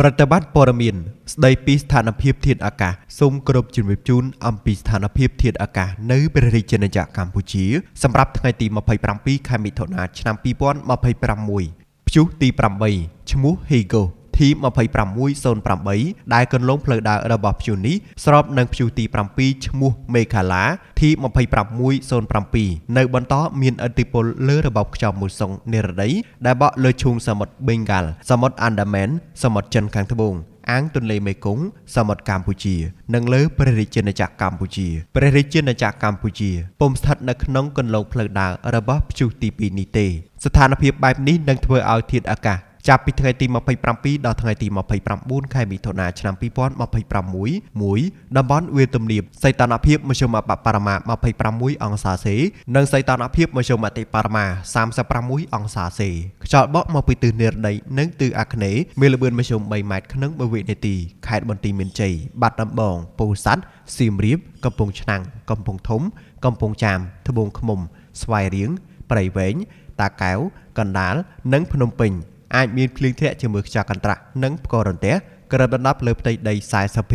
ប្រតិបត្តិព័ត៌មានស្ដីពីស្ថានភាពធាតុអាកាសសូមគោរពជំរាបជូនអំពីស្ថានភាពធាតុអាកាសនៅព្រះរាជាណាចក្រកម្ពុជាសម្រាប់ថ្ងៃទី27ខែមិថុនាឆ្នាំ2026ព្យុះទី8ឈ្មោះ Higo T2608 ដែលកន្លងផ្លូវដើររបស់ព្យុះនេះស្របនឹងព្យុះទី7ឈ្មោះ Meghala T2607 នៅបន្តមានឥទ្ធិពលលើរបបខ្យល់មូសុងនិរតីដែលបក់លើឈូងសមុទ្រ Bengal សមុទ្រ Andaman សមុទ្រចិនខាងត្បូងអាងទន្លេមេគង្គសមុទ្រកម្ពុជានិងលើព្រះរាជាណាចក្រកម្ពុជាព្រះរាជាណាចក្រកម្ពុជាពុំស្ថិតនៅក្នុងគន្លងផ្លូវដើររបស់ព្យុះទី2នេះទេស្ថានភាពបែបនេះនឹងធ្វើឲ្យធាតុអាកាសចាប់ពីថ្ងៃទី27ដល់ថ្ងៃទី29ខែមិថុនាឆ្នាំ2026មួយតំបន់វាលទំនាបសីតុណ្ហភាពមធ្យមបរិមា26អង្សាសេនិងសីតុណ្ហភាពមធ្យមអតិបរមា36អង្សាសេខ្យល់បក់មកពីទិសនិរតីនិងទិសអាគ្នេយ៍មានល្បឿនមធ្យម3ម៉ែត្រក្នុង1វិនាទីខេត្តបន្ទាយមានជ័យបាត់ដំបងពោធិ៍សាត់សៀមរាបកំពង់ឆ្នាំងកំពង់ធំកំពង់ចាមត្បូងឃ្មុំស្វាយរៀងព្រៃវែងតាកែវកណ្ដាលនិងភ្នំពេញអាចមានភ្លៀងធ្លាក់ជាមួយខ្យល់កន្ត្រាក់និងផ្គររន្ទះក្របដណ្ដប់លើផ្ទៃដី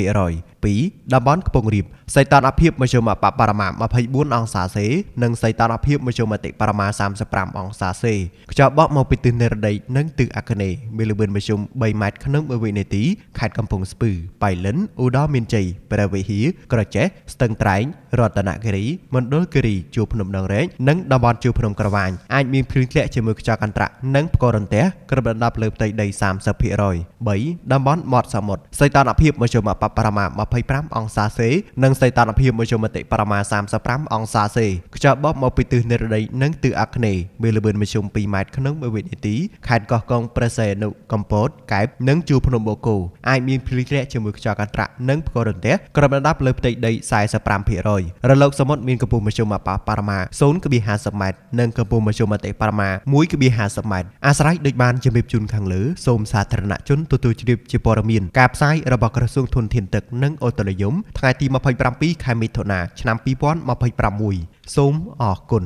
40% ពីតំបន់ខ្ពង់រាបសីតុណ្ហភាពមធ្យមបរិមា24អង្សាសេនិងសីតុណ្ហភាពមធ្យមអតិបរមា35អង្សាសេខ្យល់បក់មកពីទិសនិរតីនិងទិសអាគ្នេយ៍មានល្បឿនមធ្យម3ម៉ែត្រក្នុង1វិនាទីខេត្តកំពង់ស្ពឺបៃលិនឧត្តរមានជ័យព្រះវិហារក្រចេះស្ទឹងត្រែងរតនគិរីមណ្ឌលគិរីជួរភ្នំដងរែកនិងតំបន់ជួរភ្នំក្រវាញអាចមានភ្លៀងធ្លាក់ជាមួយខ្យល់កន្ត្រាក់និងផ្គររន្ទះក្របដណ្ដប់លើផ្ទៃដី 30% 3តំបន់មាត់សមុទ្រសីតុណ្ហភាពមធ្យមបរិមា25អង្សាសេនិងសីតុណ្ហភាពមធ្យមអតិបរមា35អង្សាសេខ្យល់បក់មកពីទិសនិរតីនិងទិសអាគ្នេយ៍មានល្បឿនមធ្យម2ម៉ែត្រក្នុង1វិនាទីខេត្តកោះកុងព្រះសីហនុកំពតកែបនិងជួរភ្នំបូកគោអាចមានភ្លៀងធ្លាក់ជាមួយខ្យល់កន្ត្រាក់និងផ្គររន្ទះក្របដណ្ដប់លើផ្ទៃដី 45% រលកសមុទ្រមានកម្ពស់មធ្យមបរិមា 0.50 ម៉ែត្រនិងកម្ពស់មធ្យមអតិបរមា 1.50 ម៉ែត្រអាស្រ័យដូចបានជំរាបជូនខាងលើសូមសាធារណជនទទួលជ្រាបជាព័ត៌មានការផ្សាយរបស់ក្រសួងធនធានទឹកនិងអូតុនិយមថ្ងៃទី27ខែមិថុនាឆ្នាំ2026សូមអរគុណ